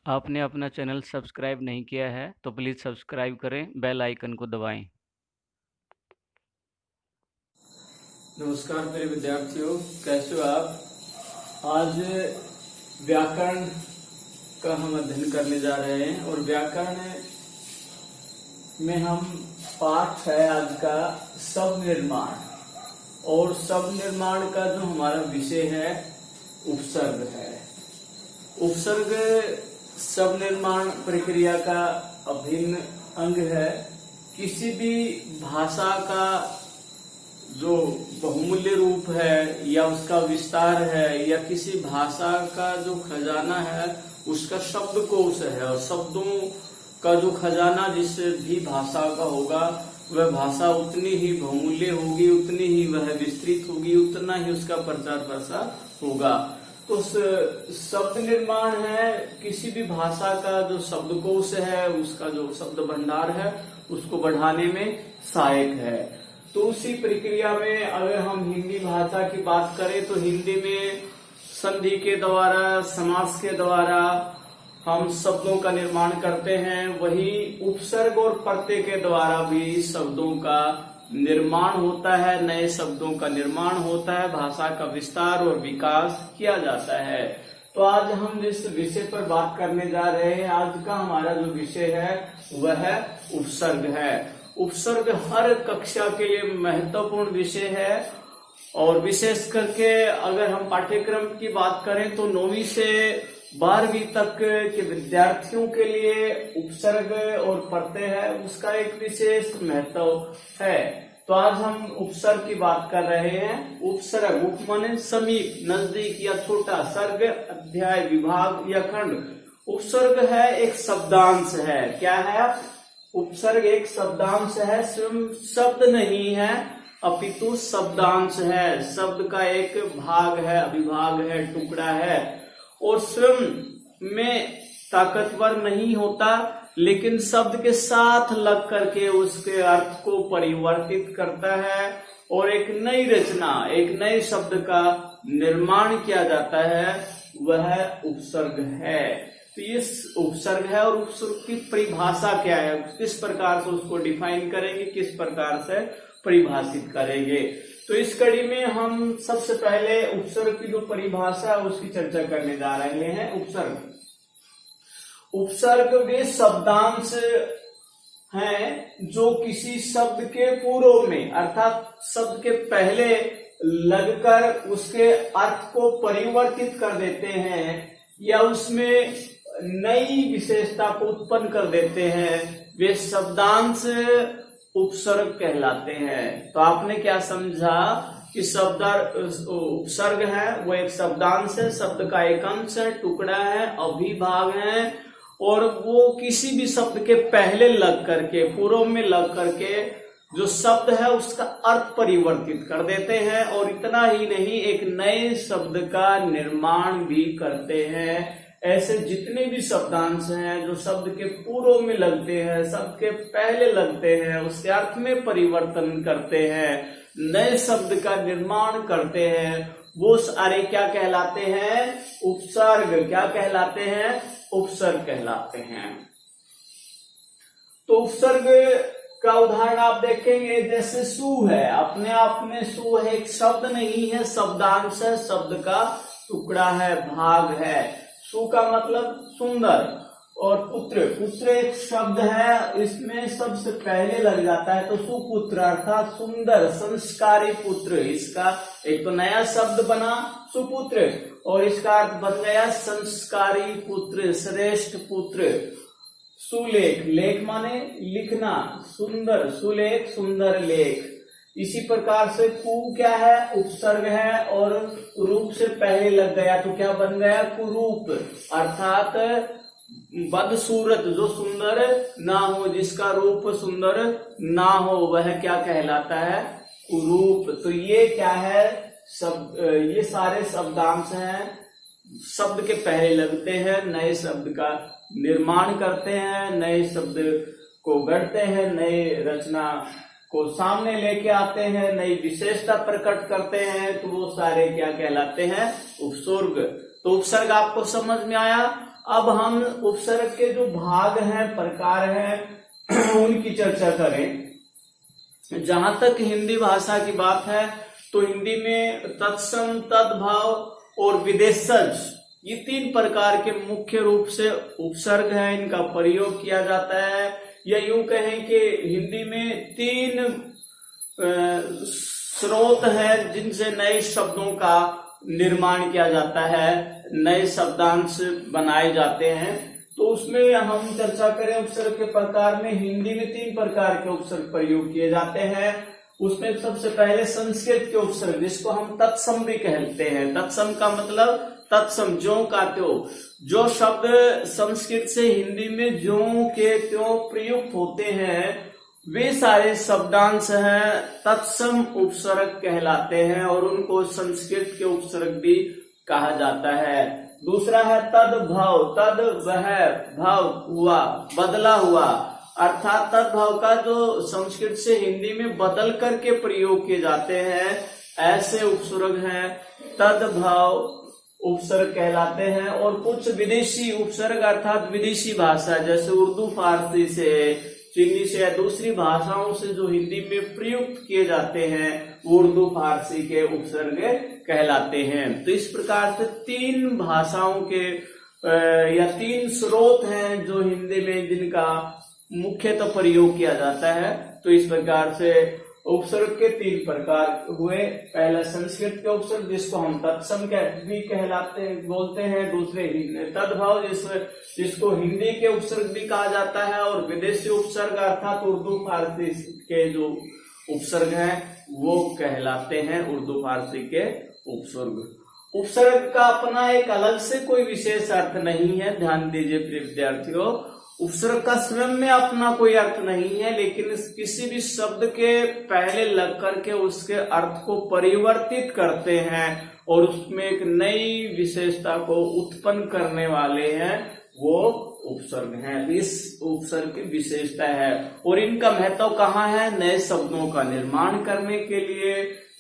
आपने अपना channel subscribe नहीं किया है तो प्लीज़ सब्सक्राइब करें, बेल आइकन को दबाएं। नमस्कार मेरे विद्यार्थियों, कैसे हो आप। आज व्याकरण का हम अध्ययन करने जा रहे हैं और व्याकरण में हम पाठ है आज का शब्द निर्माण। और शब्द निर्माण का जो हमारा विषय है उपसर्ग है। उपसर्ग शब्द निर्माण प्रक्रिया का अभिन्न अंग है। किसी भी भाषा का जो बहुमूल्य रूप है या उसका विस्तार है या किसी भाषा का जो खजाना है उसका शब्दकोश है, और शब्दों का जो खजाना जिस भी भाषा का होगा वह भाषा उतनी ही बहुमूल्य होगी, उतनी ही वह विस्तृत होगी, उतना ही उसका प्रचार प्रसार होगा। तो शब्द निर्माण है किसी भी भाषा का जो शब्दकोश है, उसका जो शब्द भंडार है उसको बढ़ाने में सहायक है। तो उसी प्रक्रिया में अगर हम हिंदी भाषा की बात करें तो हिंदी में संधि के द्वारा, समास के द्वारा हम शब्दों का निर्माण करते हैं। वही उपसर्ग और प्रत्यय के द्वारा भी शब्दों का निर्माण होता है, नए शब्दों का निर्माण होता है, भाषा का विस्तार और विकास किया जाता है। तो आज हम जिस विषय पर बात करने जा रहे हैं, आज का हमारा जो विषय है वह उपसर्ग है। उपसर्ग हर कक्षा के लिए महत्वपूर्ण विषय है, और विशेष करके अगर हम पाठ्यक्रम की बात करें तो 9वीं से 12वीं तक के विद्यार्थियों के लिए उपसर्ग और प्रत्यय है उसका एक विशेष महत्व है। तो आज हम उपसर्ग की बात कर रहे हैं। उपसर्ग, उप माने समीप, नजदीक या छोटा, सर्ग अध्याय, विभाग या खंड। उपसर्ग है एक शब्दांश है। क्या है? उपसर्ग एक शब्दांश है, स्वयं शब्द नहीं है अपितु शब्दांश है। शब्द का एक भाग है, अभिभाग है, टुकड़ा है, और स्वयं में ताकतवर नहीं होता, लेकिन शब्द के साथ लग करके उसके अर्थ को परिवर्तित करता है और एक नई रचना, एक नए शब्द का निर्माण किया जाता है, वह उपसर्ग है। तो ये उपसर्ग है, और उपसर्ग की परिभाषा क्या है, किस प्रकार से उसको डिफाइन करेंगे, किस प्रकार से परिभाषित करेंगे। तो इस कड़ी में हम सबसे पहले उपसर्ग की जो परिभाषा है उसकी चर्चा करने जा रहे हैं। उपसर्ग वे शब्दांश हैं जो किसी शब्द के पूर्व में अर्थात शब्द के पहले लगकर उसके अर्थ को परिवर्तित कर देते हैं या उसमें नई विशेषता को उत्पन्न कर देते हैं, वे शब्दांश उपसर्ग कहलाते हैं। तो आपने क्या समझा कि उपसर्ग है वो एक शब्दांश है, शब्द का एक अंश है, टुकड़ा है, अभिभाग है, और वो किसी भी शब्द के पहले लग करके, पूर्व में लग करके जो शब्द है उसका अर्थ परिवर्तित कर देते हैं, और इतना ही नहीं एक नए शब्द का निर्माण भी करते हैं। ऐसे जितने भी शब्दांश हैं जो शब्द के पूर्व में लगते हैं, शब्द के पहले लगते हैं, उसके अर्थ में परिवर्तन करते हैं, नए शब्द का निर्माण करते हैं, वो सारे क्या कहलाते हैं? उपसर्ग। क्या कहलाते हैं? उपसर्ग कहलाते हैं। तो उपसर्ग का उदाहरण आप देखेंगे, जैसे सु है, अपने आप में सु है, एक शब्द नहीं है, शब्दांश है, शब्द का टुकड़ा है, भाग है। सु का मतलब सुंदर, और पुत्र, पुत्र एक शब्द है, इसमें सबसे पहले लग जाता है, तो सुपुत्र अर्थात सुंदर, संस्कारी पुत्र। इसका एक तो नया शब्द बना सुपुत्र, और इसका अर्थ बन गया संस्कारी पुत्र, श्रेष्ठ पुत्र। सुलेख, लेख माने लिखना, सुंदर, सुलेख सुंदर लेख। इसी प्रकार से कु क्या है? उपसर्ग है, और रूप से पहले लग गया तो क्या बन गया? कुरूप, अर्थात बदसूरत, जो सुंदर ना हो, जिसका रूप सुंदर ना हो, वह क्या कहलाता है? कुरूप। तो ये क्या है? ये सारे शब्दांश हैं, शब्द के पहले लगते हैं, नए शब्द का निर्माण करते हैं, नए शब्द को गढ़ते हैं, नए रचना को सामने लेके आते हैं, नई विशेषता प्रकट करते हैं, तो वो सारे क्या कहलाते हैं? उपसर्ग। तो उपसर्ग आपको समझ में आया। अब हम उपसर्ग के जो भाग हैं, प्रकार हैं, उनकी चर्चा करें। जहां तक हिंदी भाषा की बात है तो हिंदी में तत्सम, तद्भव और विदेशज, ये 3 प्रकार के मुख्य रूप से उपसर्ग हैं, इनका प्रयोग किया जाता है। या यूं कहें कि हिंदी में 3 स्रोत है जिनसे नए शब्दों का निर्माण किया जाता है, नए शब्दांश बनाए जाते हैं। तो उसमें हम चर्चा करें उपसर्ग के प्रकार में, हिंदी में 3 प्रकार के उपसर्ग प्रयोग किए जाते हैं। उसमें सबसे पहले संस्कृत के उपसर्ग, जिसको हम तत्सम भी कहते हैं। तत्सम का मतलब तत्सम, ज्यों का त्यों। जो शब्द संस्कृत से हिंदी में ज्यों के त्यों प्रयुक्त होते हैं, वे सारे शब्दांश हैं तत्सम उपसर्ग कहलाते हैं और उनको संस्कृत के उपसर्ग भी कहा जाता है। दूसरा है तद्भव। तद वह, भव हुआ, बदला हुआ, अर्थात तद्भव का जो संस्कृत से हिंदी में बदल करके प्रयोग किए जाते हैं, ऐसे उपसर्ग हैं तद्भव उपसर्ग कहलाते हैं। और कुछ विदेशी उपसर्ग अर्थात विदेशी भाषा, जैसे उर्दू, फारसी से, चीनी से या दूसरी भाषाओं से जो हिंदी में प्रयुक्त किए जाते हैं, उर्दू, फारसी के उपसर्ग कहलाते हैं। तो इस प्रकार से 3 भाषाओं के या 3 स्रोत हैं जो हिंदी में जिनका मुख्यतः प्रयोग किया जाता है। तो इस प्रकार से उपसर्ग के 3 प्रकार हुए। पहला संस्कृत के उपसर्ग, जिसको हम तत्सम भी कहलाते हैं, बोलते हैं। दूसरे तद्भव, जिसको हिंदी के उपसर्ग भी कहा जाता है। और विदेशी उपसर्ग अर्थात उर्दू, फारसी के जो उपसर्ग हैं वो कहलाते हैं उर्दू, फारसी के उपसर्ग। उपसर्ग का अपना एक अलग से कोई विशेष अर्थ नहीं है, ध्यान दीजिए प्रिय विद्यार्थियों। उपसर्ग का स्वयं में अपना कोई अर्थ नहीं है, लेकिन किसी भी शब्द के पहले लग करके उसके अर्थ को परिवर्तित करते हैं और उसमें एक नई विशेषता को उत्पन्न करने वाले हैं, वो उपसर्ग हैं। इस उपसर्ग की विशेषता है। और इनका महत्व कहाँ है? नए शब्दों का निर्माण करने के लिए,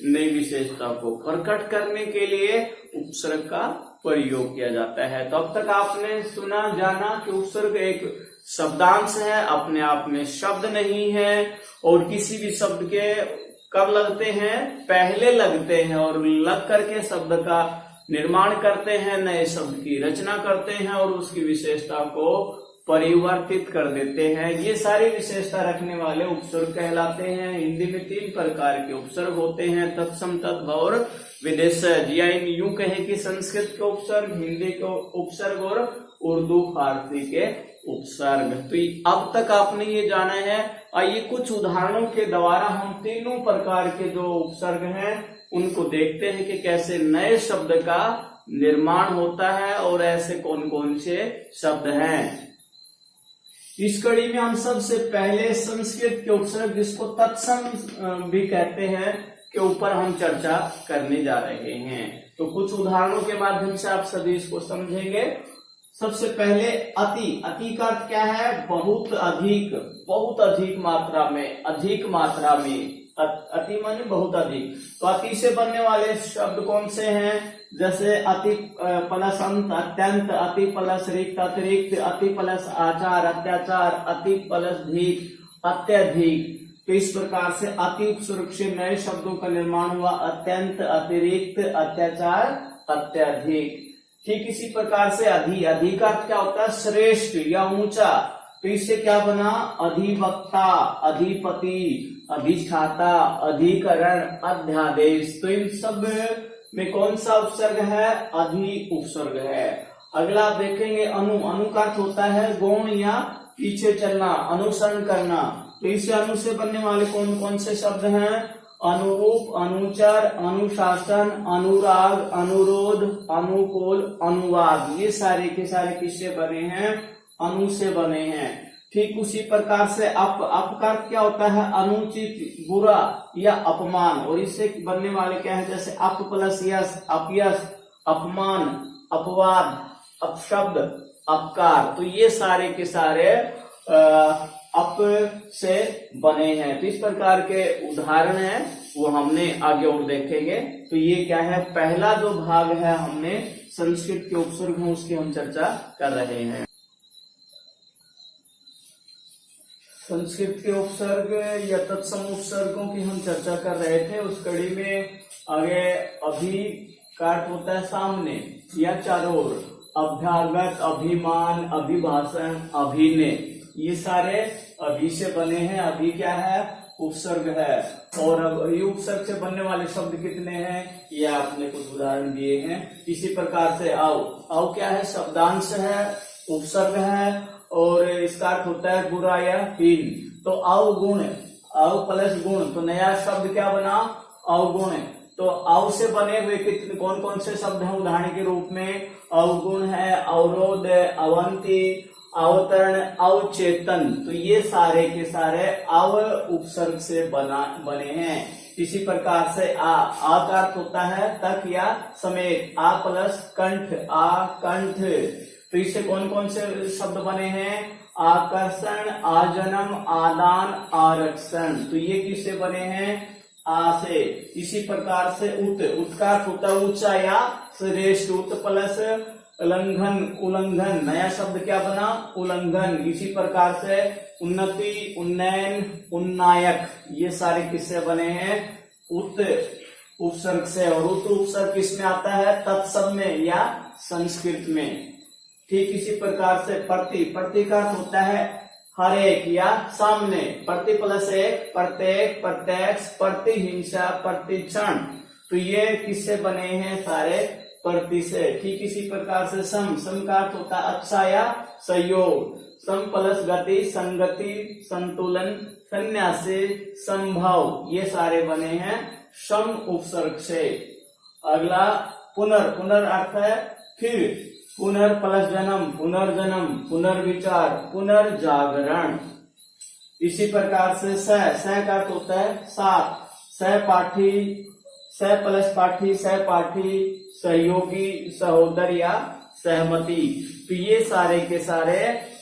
नई विशेषता को प्रकट करने के लिए उपसर्ग का प्रयोग किया जाता है। तो अब तक आपने सुना, जाना कि उपसर्ग एक शब्दांश है, अपने आप में शब्द नहीं है। और किसी भी शब्द के कब लगते हैं? पहले लगते हैं और लग करके शब्द का निर्माण करते हैं, नए शब्द की रचना करते हैं और उसकी विशेषता को परिवर्तित कर देते हैं। ये सारी विशेषता रखने वाले उपसर्ग कहलाते हैं। हिंदी में 3 प्रकार के उपसर्ग होते हैं, तत्सम, तद्भव और विदेशज। या यूं कहें कि संस्कृत के उपसर्ग, हिंदी के उपसर्ग और उर्दू, फारसी के उपसर्ग। तो अब तक आपने ये जाना है। आइए कुछ उदाहरणों के द्वारा हम तीनों प्रकार के जो उपसर्ग हैं उनको देखते हैं कि कैसे नए शब्द का निर्माण होता है और ऐसे कौन कौन से शब्द हैं। इस कड़ी में हम सबसे पहले संस्कृत के उपसर्ग, जिसको तत्सम भी कहते हैं, के ऊपर हम चर्चा करने जा रहे हैं। तो कुछ उदाहरणों के माध्यम से आप सभी इसको समझेंगे। सबसे पहले अति। अति का अर्थ क्या है? बहुत अधिक, बहुत अधिक मात्रा में, अधिक मात्रा में। अति माने बहुत अधिक। तो अति से बनने वाले शब्द कौन से हैं? जैसे अति प्लस अंत अत्यंत, अति प्लस रिक्त अतिरिक्त, अति प्लस आचार अत्याचार, अति प्लस धिक अत्यधिक। तो इस प्रकार से अति उपसर्ग से नए शब्दों का निर्माण हुआ, अत्यंत, अतिरिक्त, अत्याचार, अत्यधिक। ठीक इसी प्रकार से अधि। अधि का अर्थ क्या होता है? श्रेष्ठ या ऊंचा। तो इससे क्या बना? अधिवक्ता, अधिपति, अधिष्ठाता, अधिकरण, अध्यादेश। तो इन सब में कौन सा उपसर्ग है? अधि उपसर्ग है। अगला देखेंगे अनु। अनु का अर्थ होता है गुण या पीछे चलना, अनुसरण करना। तो इसे अनु से बनने वाले कौन कौन से शब्द हैं? अनुरूप, अनुचर, अनुशासन, अनुराग, अनुरोध, अनुकूल, अनुवाद। ये सारे के सारे किससे बने हैं? अनु से बने हैं। ठीक उसी प्रकार से अप का अर्थ क्या होता है? अनुचित, बुरा या अपमान। और इससे बनने वाले क्या है? जैसे अप प्लस यश, अपयश, अपमान, अपवाद, अपशब्द, अपकार। तो ये सारे के सारे अप से बने हैं। तो इस प्रकार के उदाहरण हैं वो हमने आगे और देखेंगे। तो ये क्या है, पहला जो भाग है हमने संस्कृत के उपसर्ग हैं उसकी हम चर्चा कर रहे हैं। संस्कृत के उपसर्ग या तत्सम उपसर्गों की हम चर्चा कर रहे थे। उस कड़ी में आगे अभी का अर्थ होता है सामने या चारों ओर, अभ्यागत, अभिमान, अभिभाषण, अभिनय, ये सारे अभी से बने हैं। अभी क्या है, उपसर्ग है। और अब ये उपसर्ग से बनने वाले शब्द कितने हैं, ये आपने कुछ उदाहरण दिए हैं। इसी प्रकार से आओ, आओ क्या है, शब्दांश है, उपसर्ग है और इसका अर्थ होता है बुरा या हीन। तो अवगुण, अव प्लस गुण, तो नया शब्द क्या बना, अवगुण। तो अव से बने हुए कितने कौन कौन से शब्द हैं उदाहरण के रूप में, अवगुण है, अवरोध, अवंती, अवतरण, अवचेतन। तो ये सारे के सारे अव उपसर्ग से बने हैं। इसी प्रकार से आ का अर्थ होता है तक या समेत, आ प्लस कंठ, आकंठ। तो इससे कौन कौन से शब्द बने हैं, आकर्षण, आजन्म, आदान, आरक्षण। तो ये किससे बने हैं, आ से। इसी प्रकार से उत, उत का अर्थ होता है ऊंचा या श्रेष्ठ, उत प्लस उल्लंघन, उल्लंघन, नया शब्द क्या बना, उल्लंघन। इसी प्रकार से उन्नति, उन्नयन, उन्नायक, ये सारे किससे बने हैं, उत उपसर्ग से। और उत उपसर्ग किसमें आता है, तत्सम में या संस्कृत में। ठीक इसी प्रकार से प्रति, प्रति का अर्थ होता है हर एक या सामने, प्रति प्लस एक, प्रत्येक, प्रत्यक्ष, प्रतिहिंसा, प्रतिक्षण। तो ये किससे बने हैं, सारे प्रति से। ठीक इसी प्रकार से सम, सम का अर्थ होता है अच्छा या सहयोग, सम प्लस गति, संगति, संतुलन, संन्यासी, संभव, ये सारे बने हैं सम उपसर्ग से। अगला पुनर, पुनर अर्थ है फिर, पुनर प्लस जन्म, पुनर्जन्म, पुनर्विचार, पुनर्जागरण। इसी प्रकार से सह का अर्थ होता है साथ, सहपाठी, सह प्लस पाठी, सहपाठी, सहयोगी, सहोदर या सहमति। तो ये सारे के सारे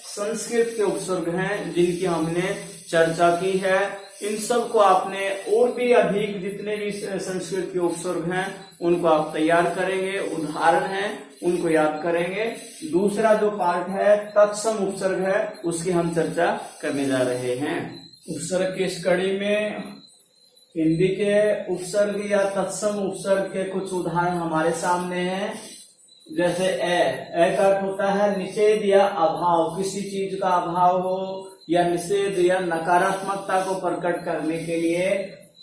संस्कृत के उपसर्ग हैं जिनकी हमने चर्चा की है। इन सब को आपने और भी अधिक जितने भी संस्कृत के उपसर्ग हैं उनको आप तैयार करेंगे, उदाहरण हैं उनको याद करेंगे। दूसरा जो पार्ट है तत्सम उपसर्ग है उसकी हम चर्चा करने जा रहे हैं। उपसर्ग की इस कड़ी में हिंदी के उपसर्ग या तत्सम उपसर्ग के कुछ उदाहरण हमारे सामने हैं। जैसे ए का अर्थ होता है निषेध या अभाव, किसी चीज का अभाव हो या निषेध या नकारात्मकता को प्रकट करने के लिए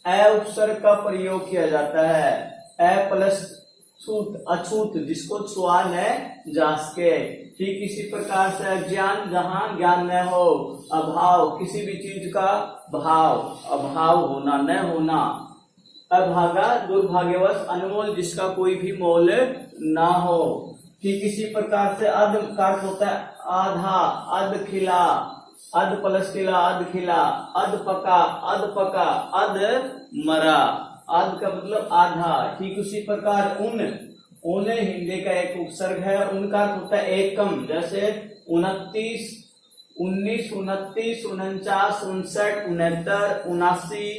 ए उपसर्ग का प्रयोग किया जाता है। ए प्लस छूत, अछूत, जिसको छुआ न जा सके। ठीक इसी प्रकार से अज्ञान, जहां ज्ञान न हो, अभाव, किसी भी चीज का भाव, अभाव होना, न होना। अभागा, दुर्भाग्यवश, अनमोल, जिसका कोई भी मोल ना हो। ठीक इसी प्रकार से अध का अर्थ होता है आधा, अध खिला, अध प्लस खिला, अध खिला, अध पका, अध पका, अध मरा। अध का मतलब आधा। ठीक उसी प्रकार उन हिंदी का एक उपसर्ग है, उनका अर्थ होता है एकम। जैसे 29, 19, 29, 49, 59, 69, 79,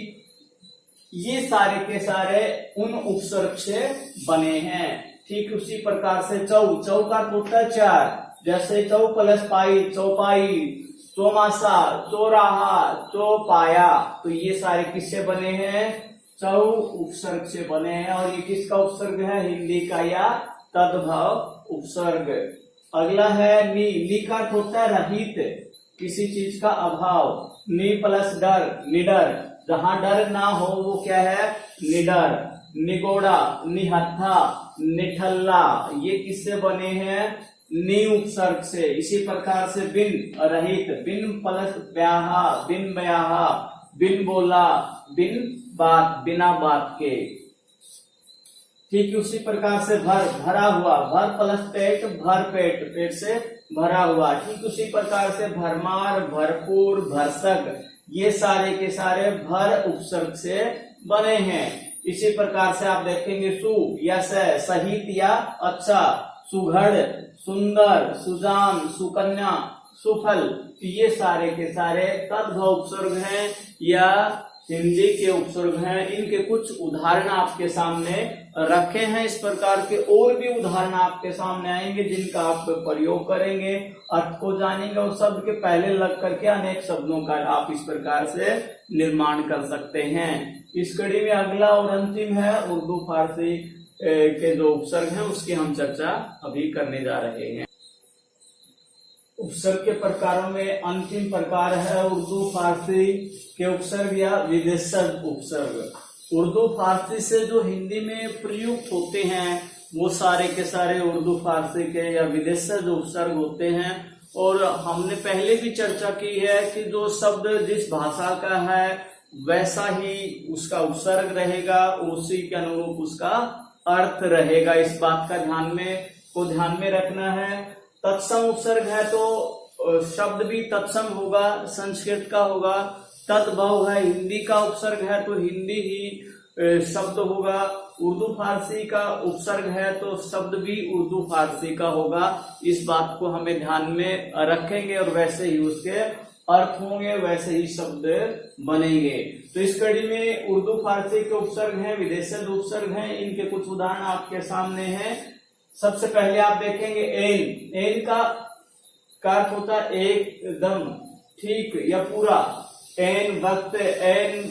ये सारे के सारे उन उपसर्ग से बने हैं। ठीक उसी प्रकार से चौ का अर्थ होता है चार। जैसे चौ प्लस पाई, चौपाई, चौमासा, चौराहा, चौपाया। तो ये सारे किससे बने हैं, चौ उपसर्ग से बने हैं। और ये किसका उपसर्ग है, हिंदी का या तद्भव उपसर्ग। अगला है नी का अर्थ होता है रहित, किसी चीज का अभाव। नी प्लस डर, निडर, जहां डर ना हो वो क्या है, निडर। निगोड़ा, निहत्था, निठल्ला, ये किससे बने हैं, नी उपसर्ग से। इसी प्रकार से बिन रहित, बिन प्लस ब्याहा, बिन ब्याहा, बिन बोला, बिन बात, बिना बात के। ठीक उसी प्रकार से भर, भरा हुआ, भर प्लस पेट, भर पेट, पेट से भरा हुआ। ठीक उसी प्रकार से भरमार, भरपूर, भरसक, ये सारे के सारे भर उपसर्ग से बने हैं। इसी प्रकार से आप देखेंगे सु या सहित या अच्छा, सुघड़, सुंदर, सुजान, सुकन्या, सुफल, ये सारे के सारे तद्भव उपसर्ग हैं या हिंदी के उपसर्ग हैं। इनके कुछ उदाहरण आपके सामने रखे हैं। इस प्रकार के और भी उदाहरण आपके सामने आएंगे जिनका आप प्रयोग करेंगे, अर्थ को जानेंगे और शब्द के पहले लग करके अनेक शब्दों का आप इस प्रकार से निर्माण कर सकते हैं। इस कड़ी में अगला और अंतिम है उर्दू फारसी के जो उपसर्ग हैं उसकी हम चर्चा अभी करने जा रहे हैं। उपसर्ग के प्रकारों में अंतिम प्रकार है उर्दू फारसी के उपसर्ग या विदेशज उपसर्ग। उर्दू फारसी से जो हिंदी में प्रयुक्त होते हैं वो सारे के सारे उर्दू फारसी के या विदेशज उपसर्ग होते हैं। और हमने पहले भी चर्चा की है कि जो शब्द जिस भाषा का है वैसा ही उसका उपसर्ग रहेगा, उसी के अनुरूप उसका अर्थ रहेगा। इस बात का ध्यान में रखना है। तत्सम उपसर्ग है तो शब्द भी तत्सम होगा, संस्कृत का होगा। तद्भव है, हिंदी का उपसर्ग है तो हिंदी ही शब्द होगा। उर्दू फारसी का उपसर्ग है तो शब्द भी उर्दू फारसी का होगा। इस बात को हमें ध्यान में रखेंगे और वैसे ही उसके अर्थ होंगे, वैसे ही शब्द बनेंगे। तो इस कड़ी में उर्दू फारसी के उपसर्ग हैं, विदेशज उपसर्ग हैं। इनके कुछ उदाहरण आपके सामने हैं। सबसे पहले आप देखेंगे एन। एन का अर्थ होता है एकदम, ठीक या पूरा। एन वक्त, एन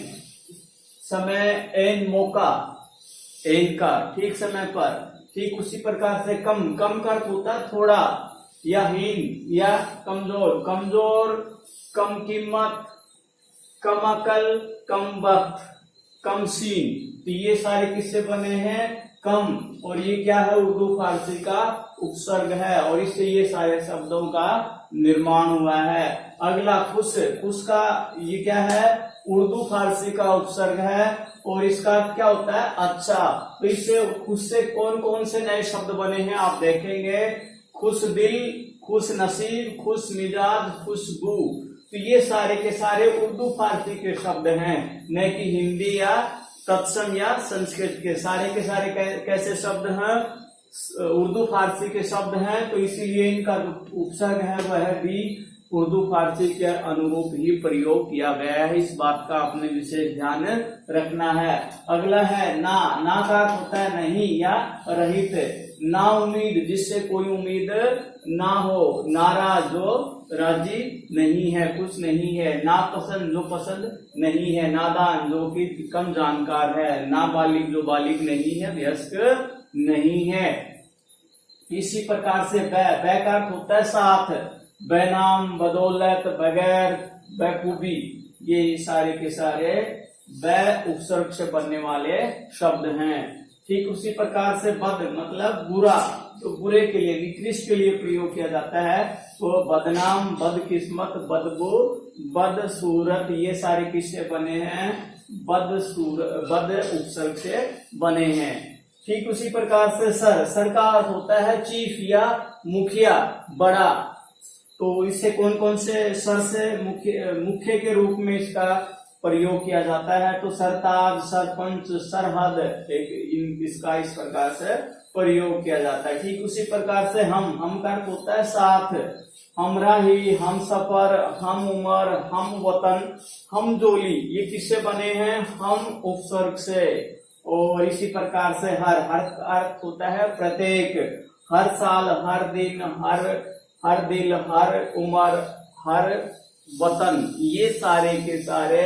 समय, एन मौका, एन का ठीक समय पर। ठीक उसी प्रकार से कम, कम का अर्थ होता है थोड़ा या हीन या कमजोर। कमजोर, कम कीमत, कम अकल, कम वक्त, कम सीन। तो ये सारे किससे बने हैं? कम। और ये क्या है? उर्दू फारसी का उपसर्ग है और इससे ये सारे शब्दों का निर्माण हुआ है। अगला खुश। खुश का ये क्या है? उर्दू फारसी का उपसर्ग है और इसका क्या होता है? अच्छा। तो इससे खुश से कौन कौन से नए शब्द बने हैं आप देखेंगे। खुश दिल, खुश नसीब, खुश मिजाज, खुशबू। तो ये सारे के सारे उर्दू फारसी के शब्द हैं, न कि हिंदी या तत्सम या संस्कृत के। सारे के सारे कैसे शब्द हैं? उर्दू फारसी के शब्द हैं। तो इसीलिए इनका जो उपसर्ग है वह भी उर्दू फारसी के अनुरूप ही प्रयोग किया गया है। इस बात का आपने विशेष ध्यान रखना है। अगला है ना। ना का अर्थ होता है नहीं या रहित। ना उम्मीद, जिससे कोई उम्मीद ना हो। नाराज, जो राजी नहीं है, खुश नहीं है। ना पसंद, जो पसंद नहीं है। नादान, जो कि कम जानकार है। नाबालिग, जो बालिग नहीं है, वयस्क नहीं है। इसी प्रकार से बै का अर्थ होता है साथ। बेनाम, बदौलत, बगैर, बेखूबी। ये सारे के सारे बै उपसर्ग से बनने वाले शब्द हैं। ठीक उसी प्रकार से बद मतलब बुरा, तो बुरे के लिए, निकृष्ट के लिए प्रयोग किया जाता है। तो बदनाम, बदकिस्मत, बदबू, बदसूरत, ये सारे किससे बने हैं? बद उपसर्ग से बने हैं। ठीक उसी प्रकार से सर का अर्थ होता है चीफ या मुखिया, बड़ा। तो इससे कौन कौन से सर से मुख्य के रूप में इसका प्रयोग किया जाता है? तो सरताज, सरपंच, सरहद, इसका इस प्रकार से प्रयोग किया जाता है। ठीक उसी प्रकार से हम का अर्थ होता है साथ। हमराही, हम सफर, हम उम्र, हम वतन, हम जोली, ये किससे बने हैं? हम उपसर्ग से। और इसी प्रकार से हर अर्थ होता है प्रत्येक। हर साल, हर दिन, हर दिल, हर उम्र, हर वतन, ये सारे के सारे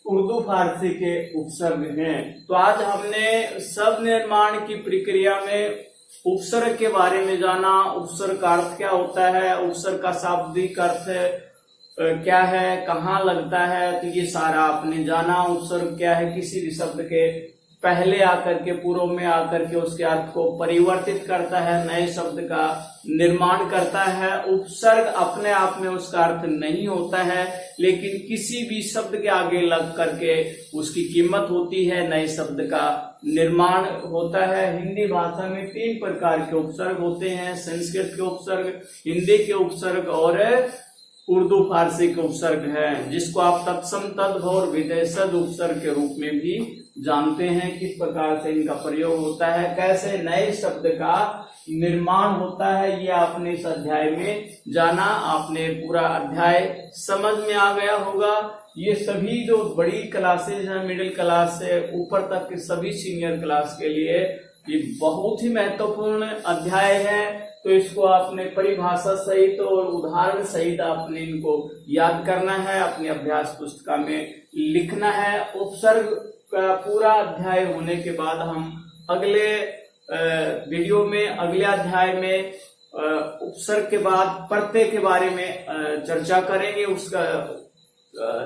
उर्दू फारसी के उपसर्ग हैं। तो आज हमने शब्द निर्माण की प्रक्रिया में उपसर्ग के बारे में जाना। उपसर्ग का अर्थ क्या होता है, उपसर्ग का शाब्दिक अर्थ क्या है, कहाँ लगता है, तो ये सारा आपने जाना। उपसर्ग क्या है? किसी भी शब्द के पहले आकर के, पूर्व में आकर के उसके अर्थ को परिवर्तित करता है, नए शब्द का निर्माण करता है। उपसर्ग अपने आप में उसका अर्थ नहीं होता है, लेकिन किसी भी शब्द के आगे लग करके उसकी कीमत होती है, नए शब्द का निर्माण होता है। हिंदी भाषा में 3 प्रकार के उपसर्ग होते हैं, संस्कृत के उपसर्ग, हिंदी के उपसर्ग और उर्दू फारसी के उपसर्ग है, जिसको आप तत्सम, तद्भव और विदेशज उपसर्ग के रूप में भी जानते हैं। किस प्रकार से इनका प्रयोग होता है, कैसे नए शब्द का निर्माण होता है, ये आपने इस अध्याय में जाना। आपने पूरा अध्याय समझ में आ गया होगा। ये सभी जो बड़ी क्लासेज हैं, मिडिल क्लास से ऊपर तक के सभी सीनियर क्लास के लिए ये बहुत ही महत्वपूर्ण अध्याय है। तो इसको आपने परिभाषा सहित और उदाहरण सहित आपने इनको याद करना है, अपनी अभ्यास पुस्तिका में लिखना है। उपसर्ग का पूरा अध्याय होने के बाद हम अगले वीडियो में, अगले अध्याय में उपसर्ग के बाद प्रत्यय के बारे में चर्चा करेंगे, उसका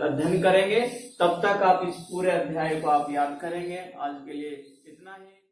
अध्ययन करेंगे। तब तक आप इस पूरे अध्याय को आप याद करेंगे। आज के लिए इतना ही।